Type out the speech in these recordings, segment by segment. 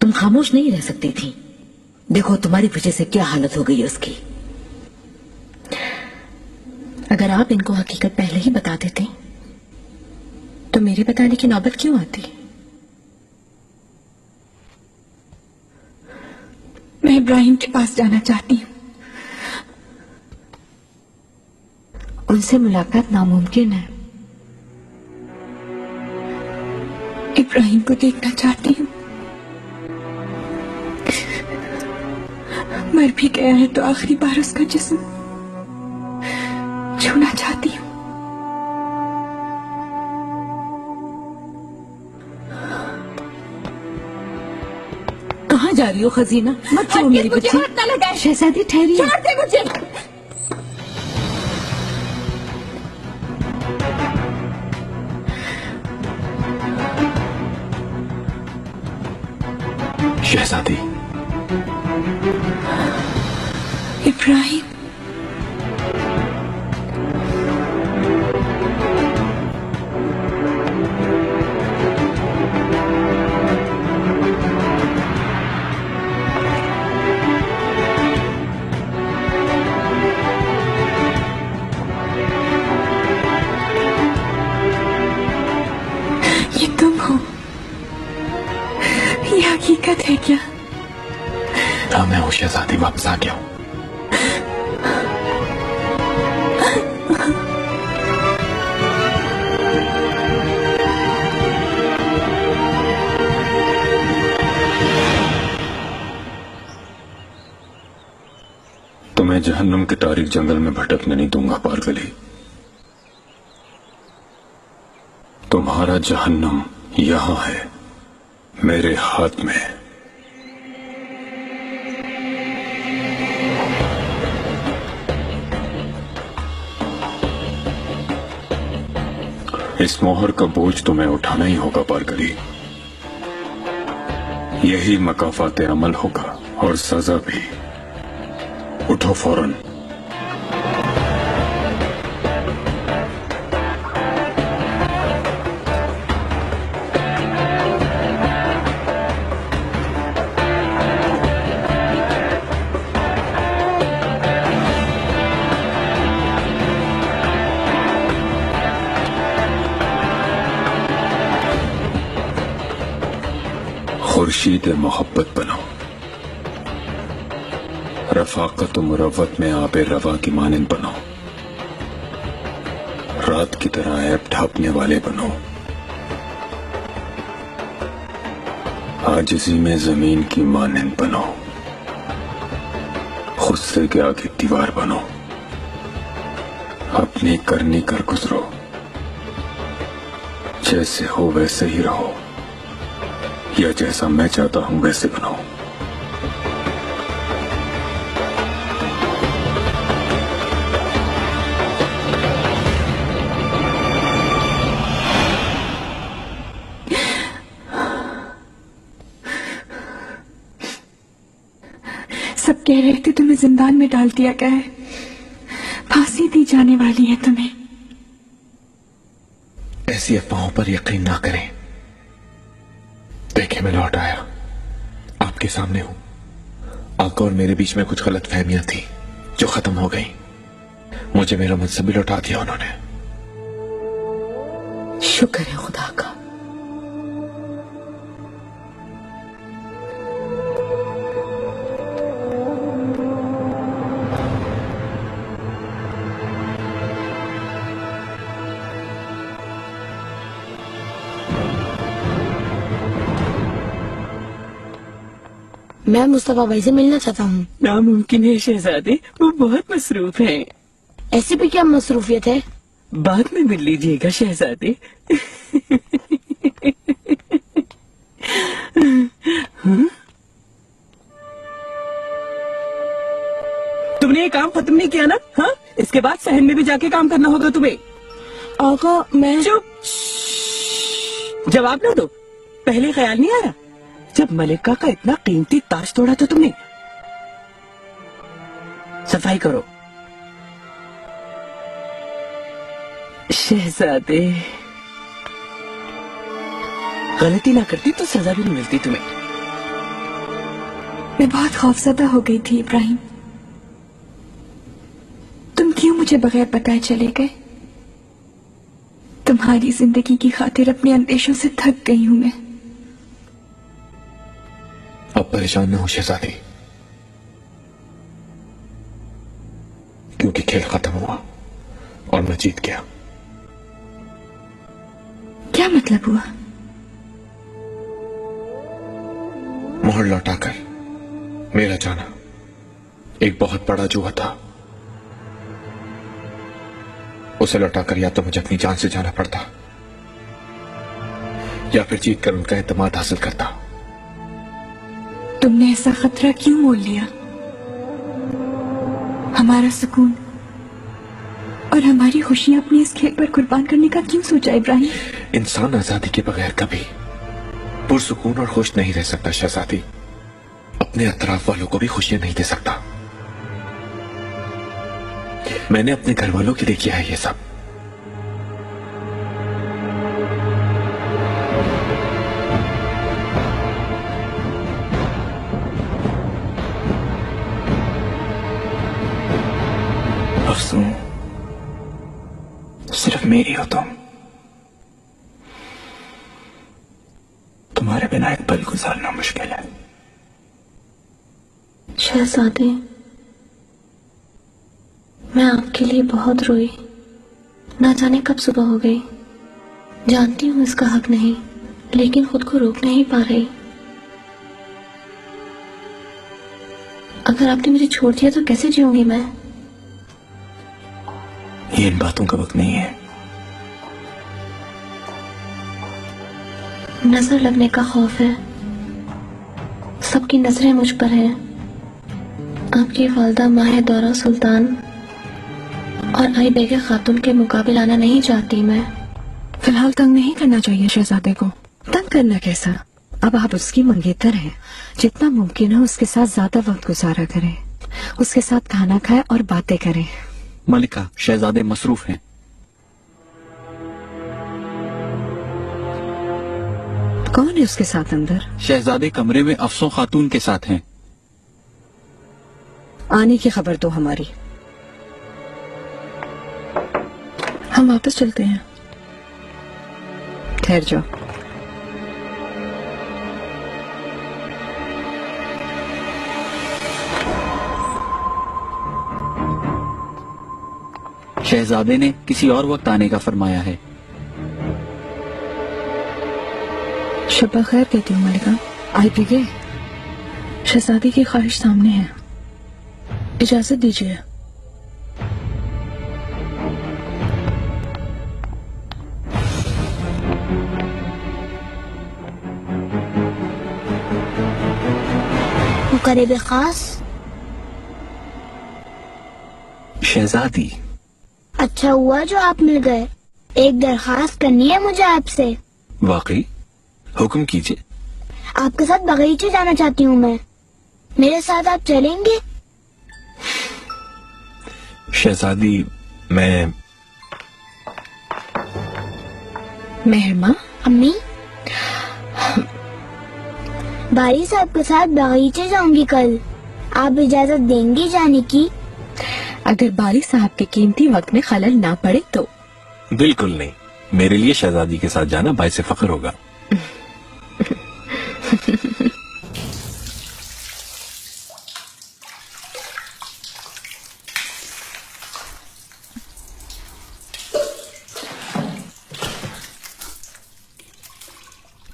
तुम खामोश नहीं रह सकती थी। देखो तुम्हारी वजह से क्या हालत हो गई है उसकी। अगर आप इनको हकीकत पहले ही बता देते तो मेरे बताने की नौबत क्यों आती? मैं इब्राहिम के पास जाना चाहती हूँ। उनसे मुलाकात नामुमकिन है। इब्राहिम को देखना चाहती हूँ। मर भी गया है तो आखिरी बार उसका जिस्म छूना चाहती हूँ। कहाँ जा रही हो खजीना? मत छूओ मेरी बच्ची। हाथ ना लगाए। शहजादी ठहरिए। छोड़ दे मुझे। शहजादी। इब्राहिम। ये तुम हो? ये हकीकत है क्या? हाँ मैं हूँ शहजादी, वापस आ गया हूँ। तुम्हें जहन्नुम के तारीक जंगल में भटकने नहीं दूंगा पारगली। तुम्हारा जहन्नुम यहां है, मेरे हाथ में। इस मोहर का बोझ तुम्हें उठाना ही होगा पारगली। यही मकाफाते अमल होगा और सजा भी। उठो फौरन। खुर्शीद मोहब्बत बनो, रफाकत मुरव्वत में आबे रवा की मानिंद बनो, रात की तरह ऐब ढांपने वाले बनो, आजिज़ी में जमीन की मानिंद बनो, गुस्से के आगे दीवार बनो, अपनी करनी कर गुजरो, जैसे हो वैसे ही रहो, या जैसा मैं चाहता हूं वैसे बनो। सब कह रहे थे तुम्हें जिंदान में डाल दिया गया है, फांसी दी जाने वाली है तुम्हें। ऐसी अफवाहों पर यकीन ना करें। देखिए मैं लौट आया, आपके सामने हूं। आका और मेरे बीच में कुछ गलत फहमियां थी जो खत्म हो गई। मुझे मेरा मनसब भी लौटा दिया उन्होंने। शुक्र है खुदा का। मैं मुस्तफा भाई से मिलना चाहता हूँ। नामुमकिन है शहजादे, वो बहुत मसरूफ हैं। ऐसी भी क्या मसरूफियत है? बाद में मिल लीजिएगा शहजादे। तुमने ये काम खत्म नहीं किया ना? हाँ, इसके बाद सहन में भी जाके काम करना होगा तुम्हें। आका मैं चुप, जवाब ना दो। पहले ख्याल नहीं आया जब मलिका का इतना कीमती ताज तोड़ा था तुमने? सफाई करो शहजादे। गलती ना करती तो सजा भी नहीं मिलती तुम्हें। मैं बहुत खौफजदा हो गई थी इब्राहिम। तुम क्यों मुझे बगैर बताए चले गए? तुम्हारी जिंदगी की खातिर अपने अंदेशों से थक गई हूं मैं। अब परेशान न हो शहजादी, क्योंकि खेल खत्म हुआ और मैं जीत गया। क्या मतलब हुआ? मोहर लौटाकर मेरा जाना एक बहुत बड़ा जुआ था। उसे लौटाकर या तो मुझे अपनी जान से जाना पड़ता या फिर जीतकर उनका एतमाद हासिल करता। तुमने ऐसा खतरा क्यों मोल लिया? हमारा सुकून और हमारी खुशियां अपनी इस खेल पर कुर्बान करने का क्यों सोचा इब्राहिम? इंसान आजादी के बगैर कभी पुरसुकून और खुश नहीं रह सकता शहजादी। अपने अतराफ वालों को भी खुशियां नहीं दे सकता। मैंने अपने घर वालों के लिए किया है ये सब। अफसून सिर्फ मेरी हो तुम। तुम्हारे बिना एक पल गुजारना मुश्किल है। शहजादे, मैं आपके लिए बहुत रोई। ना जाने कब सुबह हो गई। जानती हूँ इसका हक नहीं, लेकिन खुद को रोक नहीं पा रही। अगर आपने मुझे छोड़ दिया तो कैसे जीऊंगी मैं? ये इन बातों का वक्त नहीं है। नजर लगने का खौफ है। सबकी नजरें मुझ पर हैं। आपकी वालदा माह दौरा सुल्तान और आई बेगे खातून के मुकाबले आना नहीं चाहती मैं। फिलहाल तंग नहीं करना चाहिए शहजादे को। तंग करना कैसा? अब आप उसकी मंगेतर हैं। जितना मुमकिन हो उसके साथ ज्यादा वक्त गुजारा करें, उसके साथ खाना खाएं और बातें करें। मलिका, शहजादे मसरूफ हैं। कौन है उसके साथ अंदर? शहजादे कमरे में अफसों खातून के साथ हैं। आने की खबर दो हमारी। हम वापस चलते हैं। ठहर जाओ। शहजादे ने किसी और वक्त आने का फरमाया है। शब्बा खैर कहती हूँ मलिका। आई पिगे, शहजादी की ख्वाहिश सामने है, इजाजत दीजिए। मुकर्रब खास। शहजादी, अच्छा हुआ जो आप मिल गए। एक दरखास्त करनी है मुझे आपसे। वाकई? हुक्म कीजिए। आपके साथ बगीचे जाना चाहती हूँ मैं। मेरे साथ आप चलेंगे? शहजादी, मैं मेहरमा। अम्मी, बारी साहब के साथ बगीचे जाऊंगी कल। आप इजाजत देंगी जाने की? अगर बारी साहब के कीमती वक्त में खलल ना पड़े तो। बिल्कुल नहीं। मेरे लिए शहजादी के साथ जाना बाइसे फख्र होगा।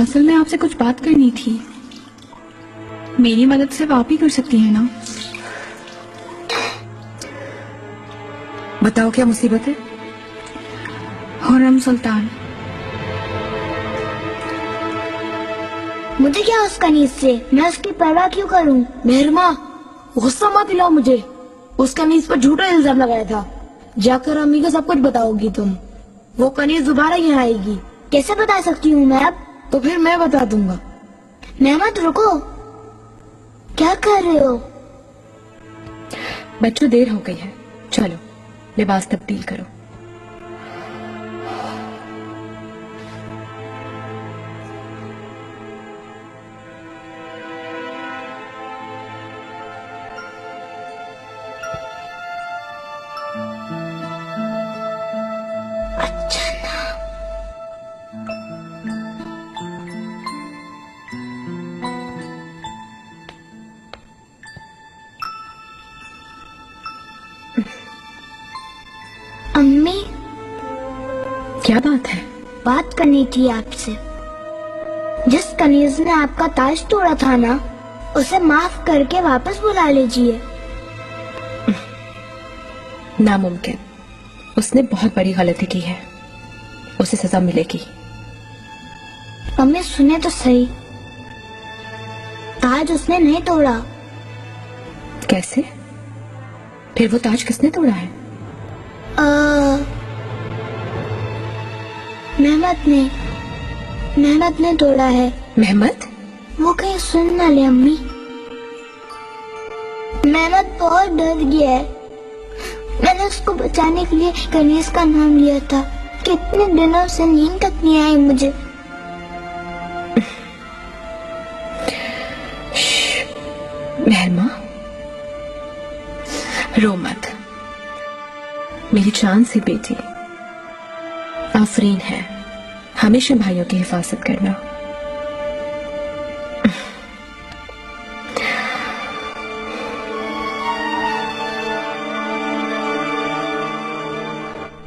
असल में आपसे कुछ बात करनी थी। मेरी मदद सिर्फ आप ही कर सकती हैं ना? बताओ क्या मुसीबत है? खुर्रम सुल्तान, मुझे क्या उस कनीज से, मैं उसकी परवाह क्यों करूं? मेहरमा, गुस्सा मत दिलाओ मुझे। उस कनीज पर झूठा इल्जाम लगाया था। जाकर अम्मी को सब कुछ बताओगी तुम। वो कनीज दोबारा यहाँ आएगी। कैसे बता सकती हूँ मैं अब? तो फिर मैं बता दूंगा। मेहमत रुको, क्या कर रहे हो? बच्चों देर हो गई है, चलो लिबास तब्दील करो। अम्मी, क्या बात है? बात करनी थी आपसे। जिस कनीज ने आपका ताज तोड़ा था ना, उसे माफ करके वापस बुला लीजिए। नामुमकिन, उसने बहुत बड़ी गलती की है, उसे सजा मिलेगी। अम्मी सुने तो सही, ताज उसने नहीं तोड़ा। कैसे? फिर वो ताज किसने तोड़ा है? मेहमत ने तोड़ा है। मेहमत? वो कहीं सुन ना ले अम्मी। मेहमत बहुत डर गया है। मैंने उसको बचाने के लिए कनीज का नाम लिया था। कितने दिनों से नींद तक नहीं आई मुझे। मेहरमा, रो मत। मेरी जान सी बेटी आफरीन है, हमेशा भाइयों की हिफाजत करना।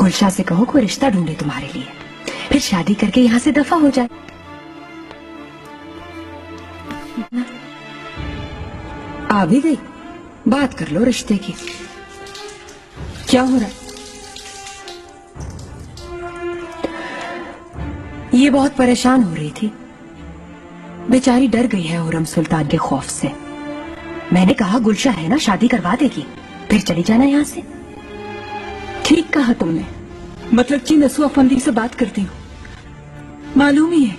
गुलशा से कहो कोई रिश्ता ढूंढे तुम्हारे लिए, फिर शादी करके यहाँ से दफा हो जाए। आ भी गई, बात कर लो रिश्ते की। क्या हो रहा है? ये बहुत परेशान हो रही थी, बेचारी डर गई है हुरम सुल्तान के खौफ से। मैंने कहा गुलशा है ना, शादी करवा देगी, फिर चली जाना यहाँ से। ठीक कहा तुमने, मतलब कि नसुआ फंदी से बात करती हूँ। मालूम ही है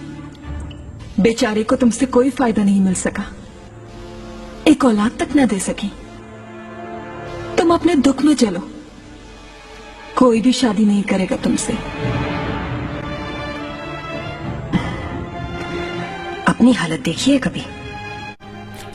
बेचारे को तुमसे कोई फायदा नहीं मिल सका, एक औलाद तक न दे सकी। तुम अपने दुख में चलो, कोई भी शादी नहीं करेगा तुमसे। अपनी हालत देखिए कभी।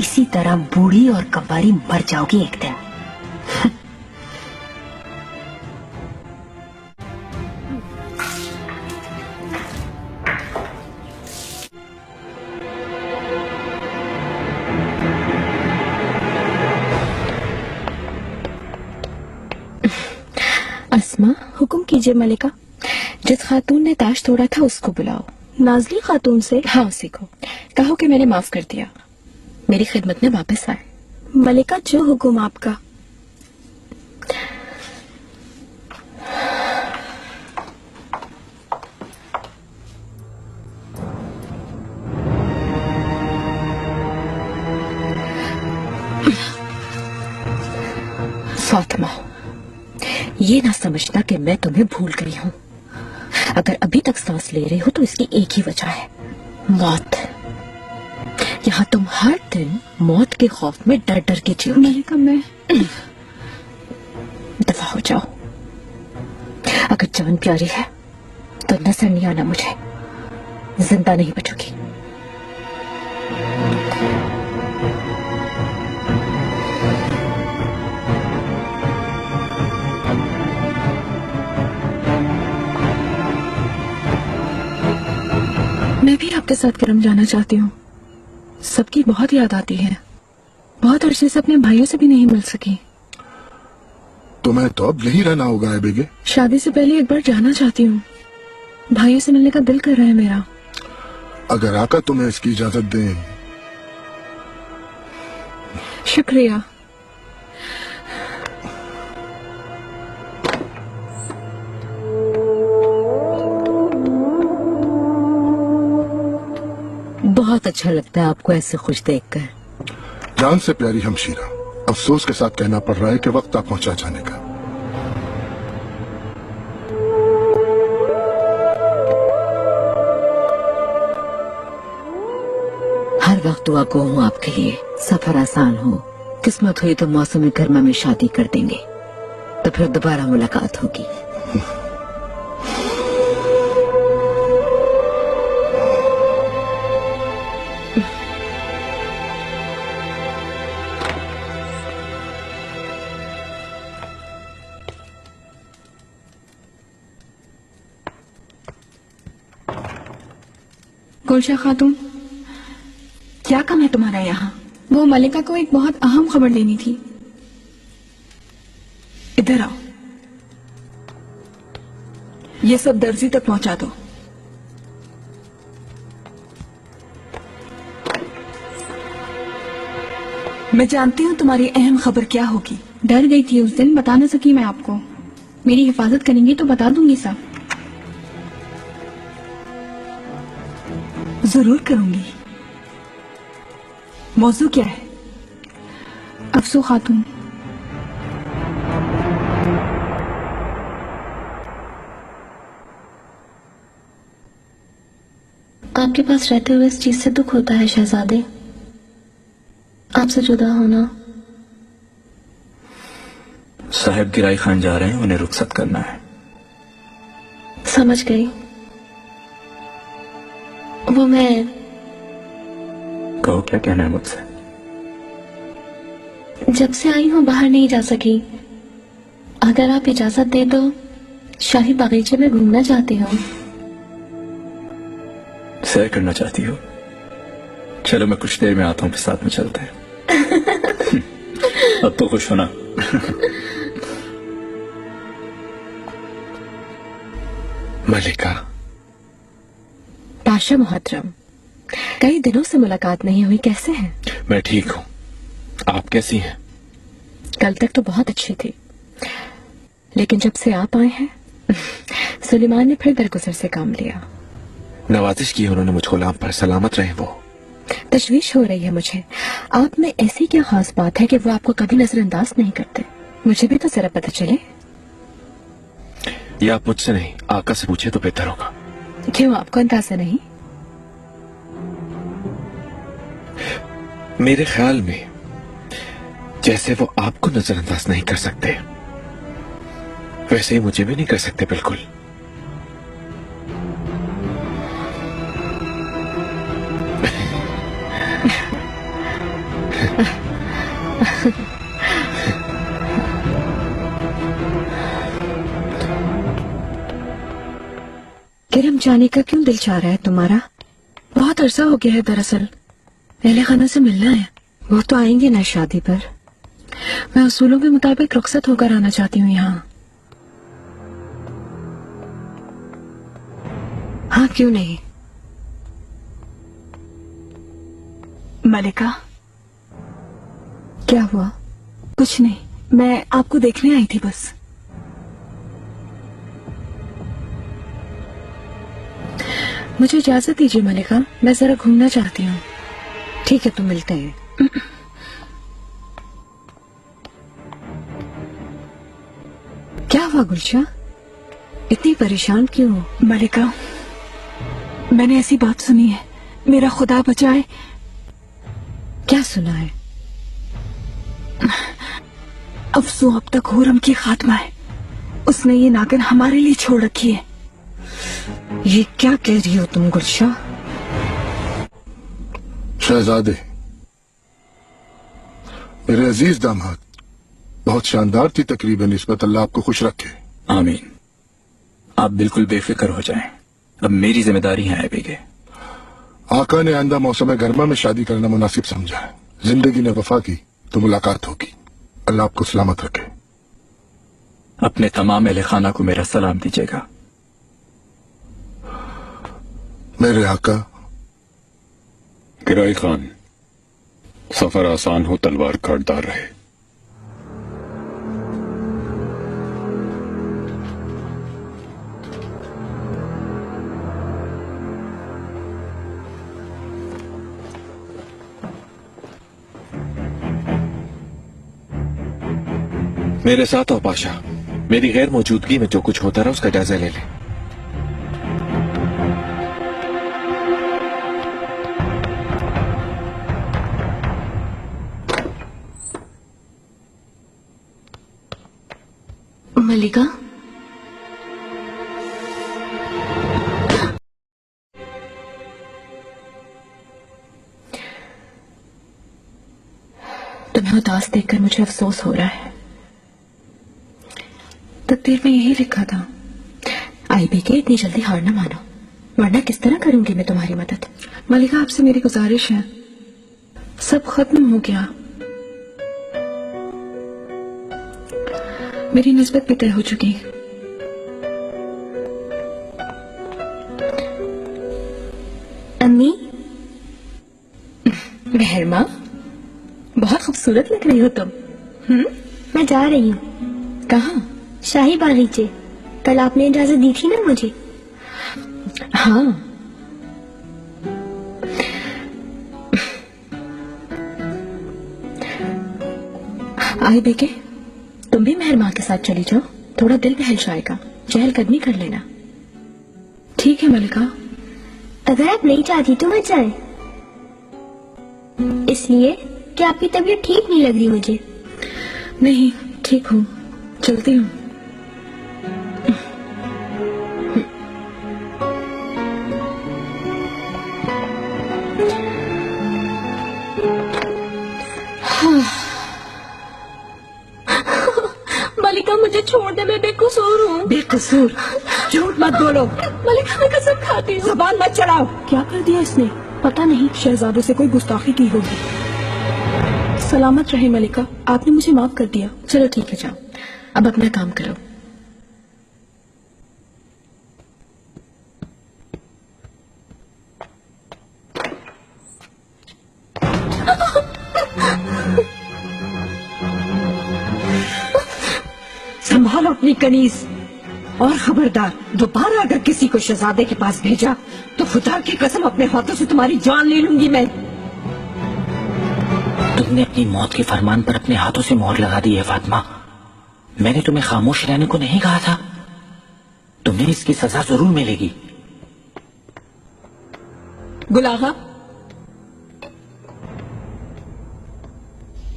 इसी तरह बूढ़ी और कव्वारी मर जाओगी एक दिन। अस्मा, हुक्म कीजिए मलिका। जिस खातून ने ताज तोड़ा था उसको बुलाओ। नाजली खातून से? हाँ, उसी को कहो कि मैंने माफ कर दिया, मेरी खिदमत में वापस आए। मलिका, जो हुक्म आपका। फातिमा, ये ना समझना कि मैं तुम्हें भूल गई हूँ। अगर अभी तक सांस ले रही हो तो इसकी एक ही वजह है, मौत। यहाँ तुम हर दिन मौत के खौफ में डर डर के जियोगी। मलिका, मैं दफा हो जाओ। अगर जान प्यारी है तो नजर नहीं आना मुझे। जिंदा नहीं बचोगी। मैं भी आपके साथ करम जाना चाहती हूँ। सबकी बहुत याद आती है। बहुत अरसे से अपने भाइयों से भी नहीं मिल सकी। तुम्हें तो अब यही रहना होगा है बेगे। शादी से पहले एक बार जाना चाहती हूँ। भाइयों से मिलने का दिल कर रहा है मेरा। अगर आका तुम्हें इसकी इजाजत दें। शुक्रिया। बहुत अच्छा लगता है आपको ऐसे खुश देखकर। जान से प्यारी हमशीरा, अफसोस के साथ कहना पड़ रहा है कि वक्त आ पहुंचा जाने का। हर वक्त दुआ को हूँ आपके लिए सफर आसान हो। किस्मत हुई तो मौसम गर्मा में शादी कर देंगे, तो फिर दोबारा मुलाकात होगी। गुलशा खातून, क्या काम है तुम्हारा यहाँ? वो मलिका को एक बहुत अहम खबर देनी थी। इधर आओ। ये सब दर्जी तक पहुंचा दो। मैं जानती हूँ तुम्हारी अहम खबर क्या होगी। डर गई थी उस दिन, बता न सकी मैं आपको। मेरी हिफाजत करेंगी तो बता दूंगी सब। जरूर करूंगी। मौजू क्या है? अफसू खातून। आपके पास रहते हुए इस चीज से दुख होता है शहजादे, आपसे जुदा होना। साहब गिराई खान जा रहे हैं, उन्हें रुखसत करना है। समझ गई। वो मैं कहो, क्या कहना है मुझसे? जब से आई हूँ बाहर नहीं जा सकी। अगर आप इजाजत दे तो शाही बागीचे में घूमना चाहती हूँ। सैर करना चाहती हो? चलो मैं कुछ देर में आता हूँ, फिर साथ में चलते हैं। अब तो खुश होना। मलिका। पाशा मोहतरम, कई दिनों से मुलाकात नहीं हुई, कैसे हैं? मैं ठीक हूँ, आप कैसी हैं? कल तक तो बहुत अच्छी थी, लेकिन जब से आप आए हैं सुलेमान ने फिर दरगुजर से काम लिया। नवाजिश की उन्होंने मुझको लाम पर, सलामत रहे वो। तशवीश हो रही है मुझे। आप में ऐसी क्या खास बात है कि वो आपको कभी नजरअंदाज नहीं करते? मुझे भी तो जरा पता चले। ये आप मुझसे नहीं, आका से पूछे तो बेहतर होगा। क्यों, आपको अंदाजा नहीं? मेरे ख्याल में जैसे वो आपको नजरअंदाज नहीं कर सकते, वैसे ही मुझे भी नहीं कर सकते। बिल्कुल। किरम जाने का क्यों दिल चाह रहा है तुम्हारा? बहुत अरसा हो गया है। दरअसल अहले खाना से मिलना है। वो तो आएंगे ना शादी पर। मैं उसूलों के मुताबिक रुखसत होकर आना चाहती हूँ यहाँ। हाँ, क्यों नहीं? मलिका। क्या हुआ? कुछ नहीं, मैं आपको देखने आई थी बस। मुझे इजाजत दीजिए मलिका, मैं जरा घूमना चाहती हूँ। ठीक है, तो मिलते हैं। क्या हुआ गुलशा, इतनी परेशान क्यों हो? मलिका, मैंने ऐसी बात सुनी है, मेरा खुदा बचाए। क्या सुना है? अफसू अब तक हुरम की खात्मा है। उसने ये नागिन हमारे लिए छोड़ रखी है। ये क्या कह रही हो तुम गुलशा? शहजादे, मेरे अजीज दामाद, बहुत शानदार थी तकरीब निस्बत। अल्लाह आपको खुश रखे। आमीन। आप बिल्कुल बेफिक्र हो जाएं, अब मेरी जिम्मेदारी है बेगे। आका ने आंदा मौसम गर्मा में शादी करना मुनासिब समझा है। जिंदगी ने वफा की तो मुलाकात होगी। अल्लाह आपको सलामत रखे। अपने तमाम अहले खाना को मेरा सलाम दीजिएगा। मेरे आका। किराई खान, सफर आसान हो, तलवार काटदार रहे। मेरे साथ हो पाशा। मेरी गैर मौजूदगी में जो कुछ होता रहा उसका जायजा ले ले। मलिका, तुम्हें उदास देखकर मुझे अफसोस हो रहा है। तकदीर में यही लिखा था। आई बेके, इतनी जल्दी हार ना मानो, वरना किस तरह करूंगी मैं तुम्हारी मदद। मलिका, आपसे मेरी गुजारिश है, सब खत्म हो गया। मेरी निस्बत भी तय हो चुकी। अम्मी, मेहरमा, बहुत खूबसूरत लग रही हो तुम। मैं जा रही हूँ। कहाँ? शाही बागीचे। कल आपने इजाजत दी थी ना मुझे। हाँ, आई बेके, तुम भी मेहरमा के साथ चली जाओ, थोड़ा दिल बहल जाएगा। चहलकदमी कर लेना। ठीक है मलिका। अगर आप नहीं चाहती तो मत जाए, इसलिए कि आपकी तबीयत ठीक नहीं लग रही मुझे। नहीं, ठीक हूँ, चलती हूँ। मलिका, मुझे छोड़ दे, मैं बेकसूर हूँ। बेकसूर? झूठ मत बोलो। मलिका, मैं कसम खाती हूँ। जुबान मत चढ़ाओ। क्या कर दिया इसने? पता नहीं, शहजादों से कोई गुस्ताखी की होगी। सलामत रहे मलिका, आपने मुझे माफ कर दिया। चलो ठीक है, जाओ, अब अपना काम करो। संभालो अपनी कनीज, और खबरदार, दोबारा अगर किसी को शहजादे के पास भेजा तो खुदा की कसम अपने हाथों से तुम्हारी जान ले लूंगी मैं। तुमने अपनी मौत के फरमान पर अपने हाथों से मोहर लगा दी है फातिमा। मैंने तुम्हें खामोश रहने को नहीं कहा था। तुम्हें इसकी सजा जरूर मिलेगी। गुलाहा,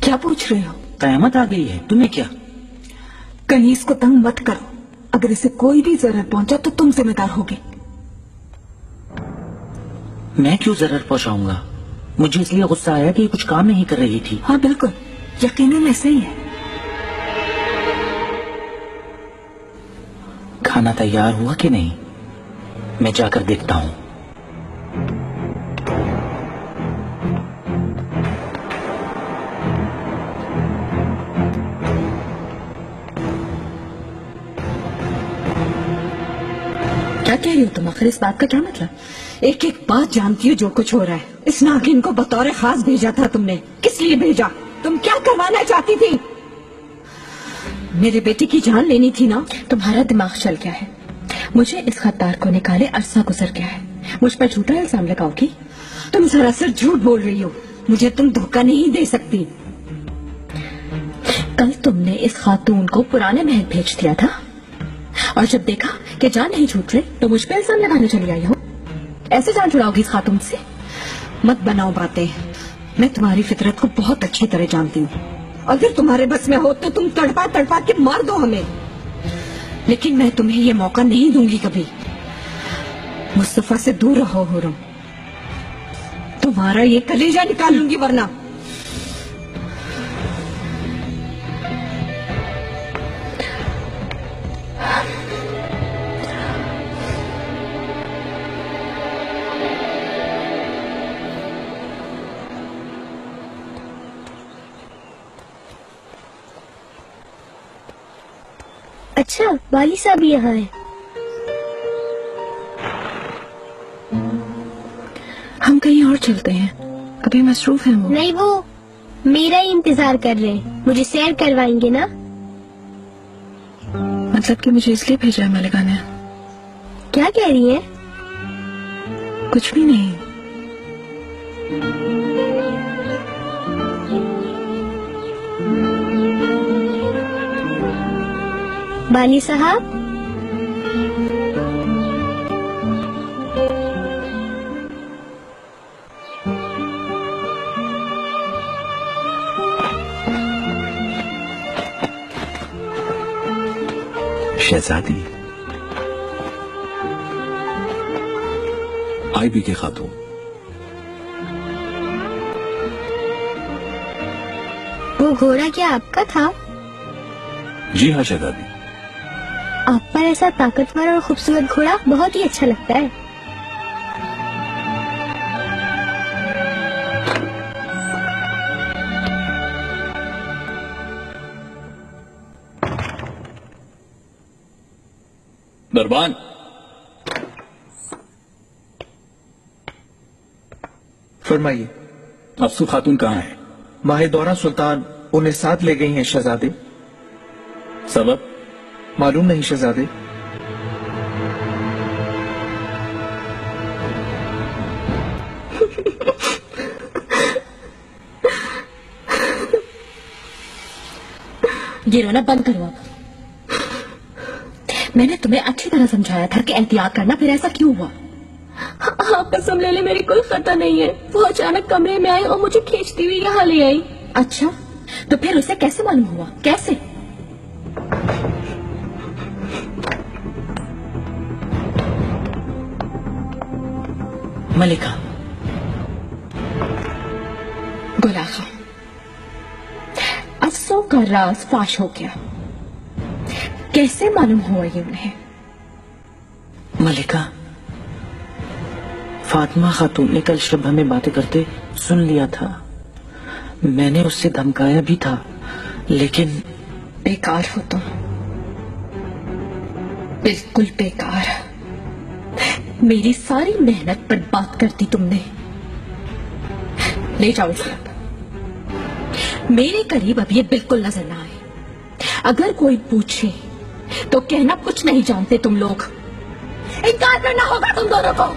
क्या पूछ रहे हो? कयामत आ गई है, तुम्हें क्या? कनीज को तंग मत करो, अगर इसे कोई भी जरर पहुंचा तो तुम जिम्मेदार होगे। मैं क्यों जरर पहुंचाऊंगा? मुझे इसलिए गुस्सा आया कि कुछ काम नहीं कर रही थी। हाँ बिल्कुल, यकीनन ऐसे ही है। खाना तैयार हुआ कि नहीं? मैं जाकर देखता हूँ। क्या कह रही हो तुम? आखिर इस बात का क्या मतलब? एक एक बात जानती हो जो कुछ हो रहा है। इस नागिन को बतौर खास भेजा था तुमने, किस लिए भेजा? तुम क्या करवाना चाहती थी? मेरे बेटे की जान लेनी थी ना? तुम्हारा दिमाग चल गया है। मुझे इस खद्दार को निकाले अरसा गुजर गया है, मुझ पर झूठा इल्जाम लगाओगी? तुम सरासर झूठ बोल रही हो, मुझे तुम धोखा नहीं दे सकती। कल तुमने इस खातून को पुराने महल भेज दिया था, और जब देखा कि जान नहीं छूट रही तो मुझ पर इल्जाम लगाने चली आई हो। ऐसे जान छुड़ाओगी इस खातून से? मत बनाओ बातें, मैं तुम्हारी फितरत को बहुत अच्छी तरह जानती हूँ। अगर तुम्हारे बस में हो तो तुम तड़पा तड़पा के मार दो हमें, लेकिन मैं तुम्हें ये मौका नहीं दूंगी कभी। मुस्तफा से दूर रहो हुरम, तुम्हारा ये कलेजा निकाल लूंगी वरना। अच्छा, वाली साहब यहाँ है। हम कहीं और चलते हैं, अभी मसरूफ हैं वो। नहीं, वो मेरा ही इंतजार कर रहे हैं। मुझे सैर करवाएंगे ना? मतलब कि मुझे इसलिए भेजा है मलिका ने? क्या कह रही है? कुछ भी नहीं। वाली साहब, शहजादी। आई भी के खातून। वो घोड़ा क्या आपका था? जी हाँ शहजादी। आप पर ऐसा ताकतवर और खूबसूरत घोड़ा बहुत ही अच्छा लगता है। दरबान, फरमाइए। अफसू खातून कहाँ है? माहे दौरा सुल्तान उन्हें साथ ले गई हैं शहजादे। सबब? मालूम नहीं शहजादे। ये रोना बंद करो अब। मैंने तुम्हें अच्छी तरह समझाया था कि एहतियात करना, फिर ऐसा क्यों हुआ? आप कसम ले ले, मेरी कोई खता नहीं है। वो अचानक कमरे में आई और मुझे खींचती हुई यहाँ ले आई। अच्छा, तो फिर उसे कैसे मालूम हुआ? कैसे? मलिका, गुलाखा, अफसों का राज फाश हो गया। कैसे मालूम हुआ ये उन्हें? मलिका, फातिमा खातून ने कल शब हमें बातें करते सुन लिया था। मैंने उससे धमकाया भी था, लेकिन बेकार हो तुम, बिल्कुल बेकार। मेरी सारी मेहनत बर्बाद कर दी तुमने। ले जाओ इसे अब। मेरे करीब अब ये बिल्कुल नजर ना आए। अगर कोई पूछे तो कहना कुछ नहीं जानते तुम लोग। इनकार करना होगा तुम दोनों को।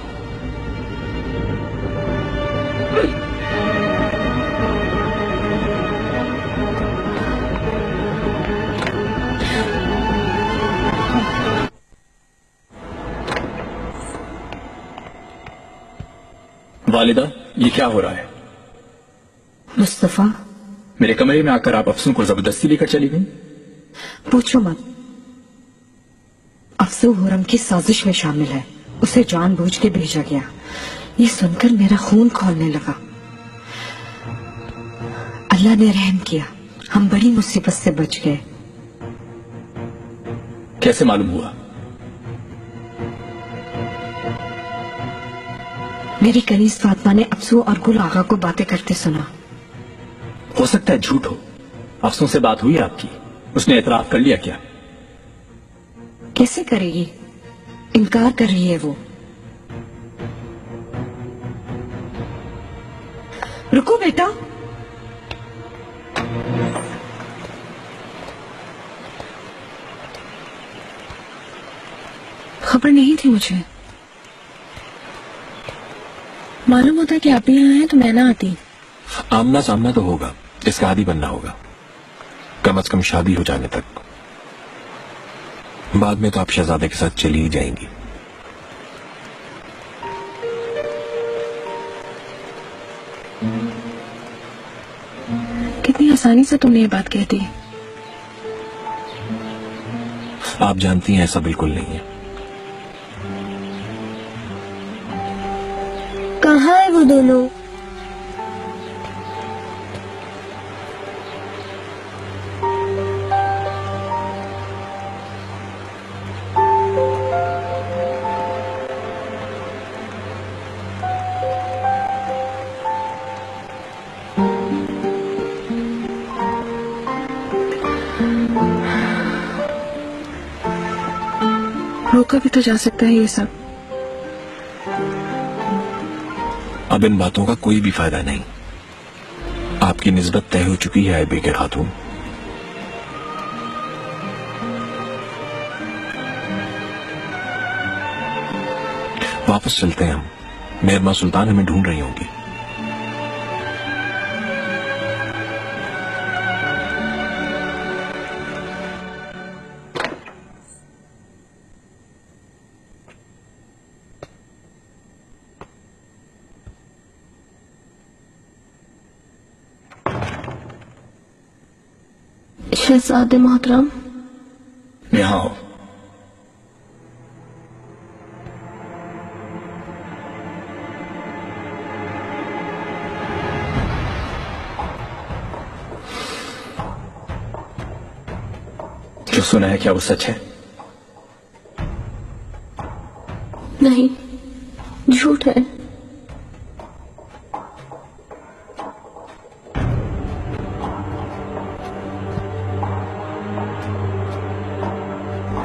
वालिदा, ये क्या हो रहा है? मुस्तफा, मेरे कमरे में आकर आप अफसू को जबरदस्ती लेकर चली गई। पूछो मत। अफसू हुरम की साजिश में शामिल है। उसे जानबूझ के भेजा गया। ये सुनकर मेरा खून खौलने लगा। अल्लाह ने रहम किया, हम बड़ी मुसीबत से बच गए। कैसे मालूम हुआ? मेरी कनीज फातिमा ने अफसू और गुल आगा को बातें करते सुना। हो सकता है झूठ हो। अफसों से बात हुई आपकी? उसने एतराफ कर लिया क्या? कैसे करेगी? इनकार कर रही है वो। रुको बेटा। खबर नहीं थी मुझे। मालूम होता कि आप भी यहाँ हैं तो मैं ना आती। आमना सामना तो होगा, इसका आदी बनना होगा, कम से कम शादी हो जाने तक। बाद में तो आप शहजादे के साथ चली ही जाएंगी। कितनी आसानी से तुमने ये बात कह दी। आप जानती हैं ऐसा बिल्कुल नहीं है। कहाँ है वो दोनों? भी तो जा सकता है ये सब। अब इन बातों का कोई भी फायदा नहीं। आपकी निस्बत तय हो चुकी है बेके खातून। वापस चलते हैं हम। मेहरमा सुल्तान हमें ढूंढ रही होंगी। शहजादे मोहतरम, यहाँ आओ। जो सुना है क्या वो सच है? नहीं, झूठ है।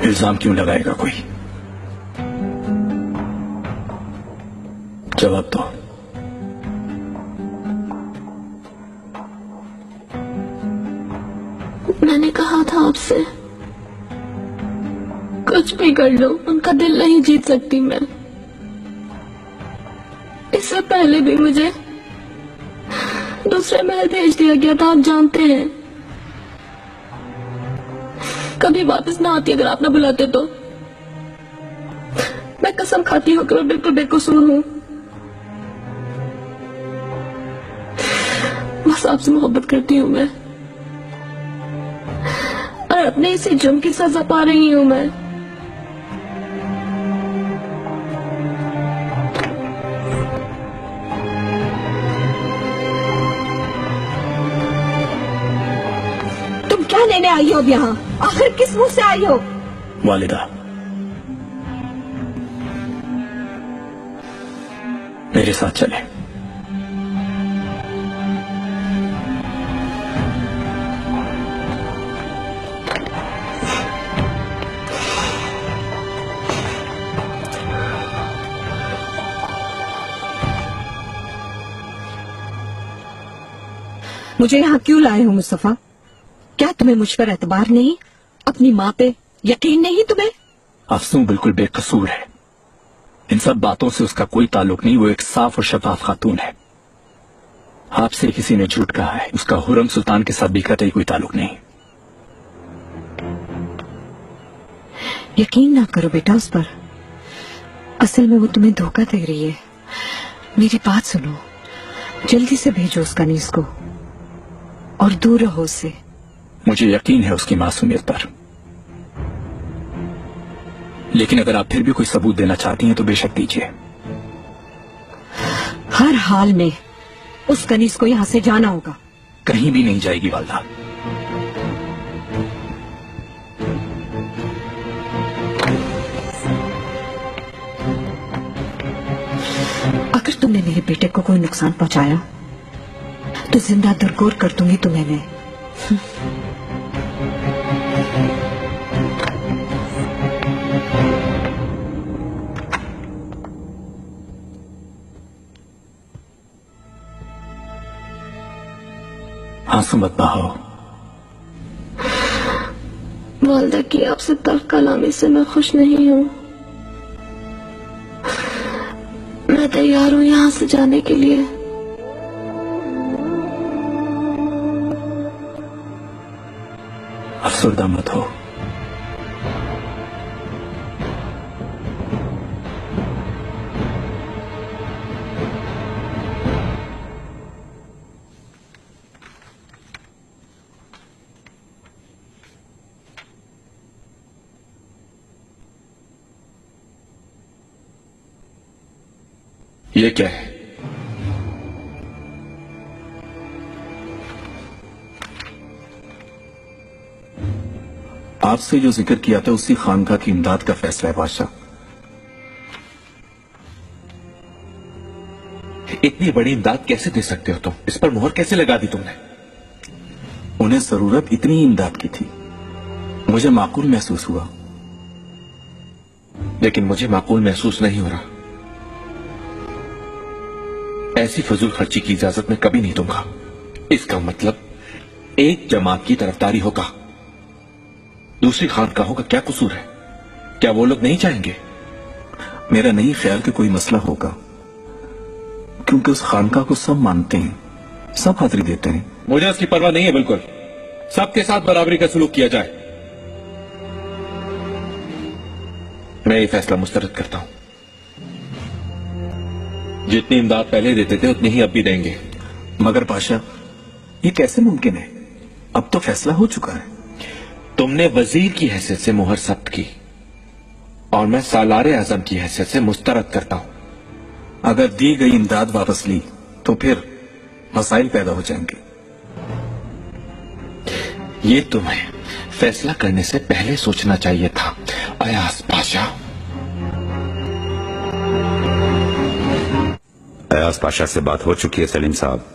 इल्जाम क्यों लगाएगा कोई? जवाब दो। मैंने कहा था आपसे, कुछ भी कर लो उनका दिल नहीं जीत सकती मैं। इससे पहले भी मुझे दूसरे महल भेज दिया गया था, आप जानते हैं। कभी वापस ना आती अगर आप ना बुलाते तो। मैं कसम खाती हूँ कि मैं बिल्कुल बेकसूर हूँ। बस आपसे मोहब्बत करती हूँ मैं, और अपने इसी जुर्म की सजा पा रही हूँ मैं। तुम क्या लेने आई हो अब यहाँ? आखिर किस मुंह से आई हो? वालिदा, मेरे साथ चले। मुझे यहाँ क्यों लाए हो मुस्तफा? क्या तुम्हें मुझ पर एतबार नहीं? अपनी माँ पे यकीन नहीं तुम्हें? अफसूं बिल्कुल बेकसूर है। इन सब बातों से उसका कोई ताल्लुक नहीं। वो एक साफ और शफाफ खातून है। आपसे किसी ने झूठ कहा है। उसका हुरम सुल्तान के साथ भी कतई कोई ताल्लुक नहीं। यकीन ना करो बेटा उस पर। असल में वो तुम्हें धोखा दे रही है। मेरी बात सुनो, जल्दी से भेजो उस कनीज को और दूर रहो उससे। मुझे यकीन है उसकी मासूमियत पर, लेकिन अगर आप फिर भी कोई सबूत देना चाहती हैं तो बेशक दीजिए। हर हाल में उस कनीज को यहाँ से जाना होगा। कहीं भी नहीं जाएगी वालदा। अगर तुमने मेरे बेटे को कोई नुकसान पहुंचाया तो जिंदा दरगोर कर दूंगी तुम्हें मैं। आंसू मत बहाओ। वालिदा की आपसे तल्ख कलामी से मैं खुश नहीं हूँ। मैं तैयार हूँ यहाँ से जाने के लिए। अफसरदा मत हो। ये क्या है? आपसे जो जिक्र किया था उसी खानका की इमदाद का फैसला है बादशाह। इतनी बड़ी इमदाद कैसे दे सकते हो तुम? इस पर मोहर कैसे लगा दी तुमने? उन्हें जरूरत इतनी इमदाद की थी, मुझे माकूल महसूस हुआ। लेकिन मुझे माकूल महसूस नहीं हो रहा। ऐसी फजूल खर्ची की इजाजत मैं कभी नहीं दूंगा। इसका मतलब एक जमात की तरफदारी होगा, दूसरी खानकाहों का क्या कसूर है? क्या वो लोग नहीं चाहेंगे? मेरा नहीं ख्याल कि कोई मसला होगा, क्योंकि उस खानका को सब मानते हैं, सब हाजिरी देते हैं। मुझे उसकी परवाह नहीं है बिल्कुल। सबके साथ बराबरी का सलूक किया जाए। मैं ये फैसला मुस्तरद करता हूं। जितनी इमदाद पहले देते थे उतनी ही अब भी देंगे। मगर पाशा, ये कैसे मुमकिन है? अब तो फैसला हो चुका है। तुमने वजीर की हैसियत से मुहर सख्त की और मैं सालारे आजम की हैसियत से मुस्तरद करता हूं। अगर दी गई इमदाद वापस ली तो फिर मसाइल पैदा हो जाएंगे। ये तुम्हें फैसला करने से पहले सोचना चाहिए था अयाज पाशा। अयाज पाशा से बात हो चुकी है सलीम साहब।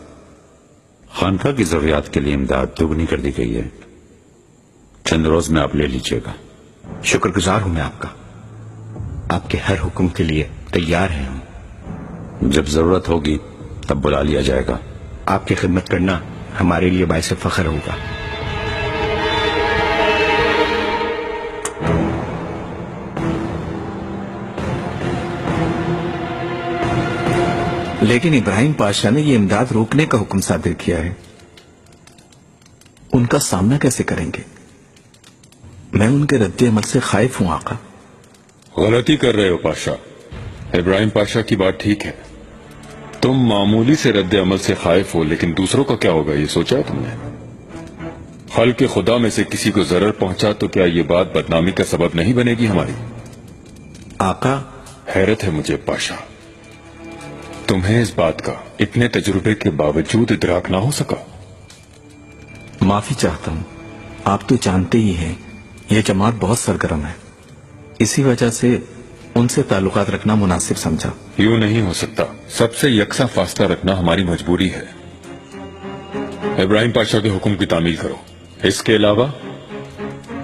खानका की जरूरियात के लिए इमदाद दोगुनी कर दी गई है। चंद रोज में आप ले लीजिएगा। शुक्रगुजार हूं मैं आपका। आपके हर हुक्म के लिए तैयार हैं हम। जब जरूरत होगी तब बुला लिया जाएगा। आपकी खिदमत करना हमारे लिए बाइस फख्र होगा। लेकिन इब्राहिम पाशा ने ये इमदाद रोकने का हुक्म सादिर किया है। उनका सामना कैसे करेंगे? मैं उनके रद्द अमल से खाइफ हूं आका। गलती कर रहे हो पाशा। इब्राहिम पाशा की बात ठीक है। तुम मामूली से रद्द अमल से खाइफ हो, लेकिन दूसरों का क्या होगा ये सोचा है तुमने? खल के खुदा में से किसी को जरर पहुंचा तो क्या ये बात बदनामी का सबब नहीं बनेगी हमारी? आका, हैरत है मुझे पाशा, तुम्हें इस बात का इतने तजुर्बे के बावजूद इदराक ना हो सका। माफी चाहता हूं। आप तो जानते ही हैं यह जमात बहुत सरगर्म है, इसी वजह से उनसे ताल्लुकात रखना मुनासिब समझा। यूं नहीं हो सकता। सबसे यकसा फासला रखना हमारी मजबूरी है। इब्राहिम पाशा के हुक्म की तामील करो। इसके अलावा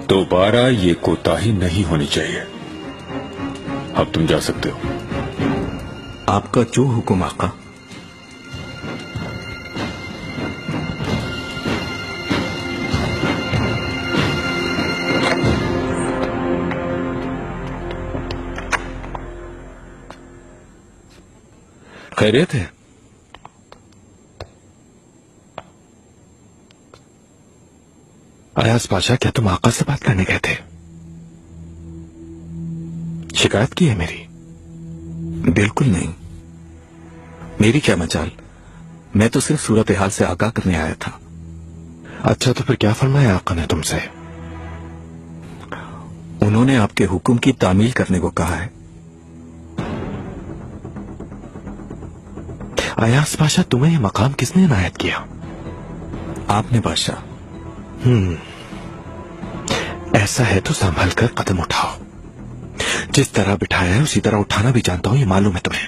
दोबारा ये कोताही नहीं होनी चाहिए। अब तुम जा सकते हो। आपका जो हुक्म आका। खैरियत है? अयाज पाशा, क्या तुम आका से बात करने गए थे? शिकायत की है मेरी? बिल्कुल नहीं। मेरी क्या मजाल, मैं तो सिर्फ सूरत हाल से आगाह करने आया था। अच्छा, तो फिर क्या फरमाया आका ने तुमसे? उन्होंने आपके हुक्म की तामील करने को कहा है। अयाज पाशा, तुम्हें यह मकाम किसने इनायत किया? आपने बादशाह। ऐसा है तो संभल कर कदम उठाओ। जिस तरह बिठाया है उसी तरह उठाना भी जानता हूं, ये मालूम है तुम्हें।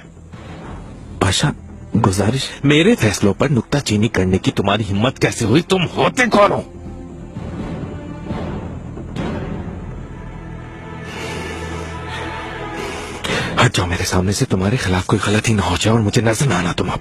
बादशाह, गुजारिश। मेरे फैसलों पर नुक्ताचीनी करने की तुम्हारी हिम्मत कैसे हुई? तुम होते कौन हो? हट जाओ मेरे सामने से। तुम्हारे खिलाफ कोई गलती ना हो जाए और मुझे नजर ना आना तुम अब।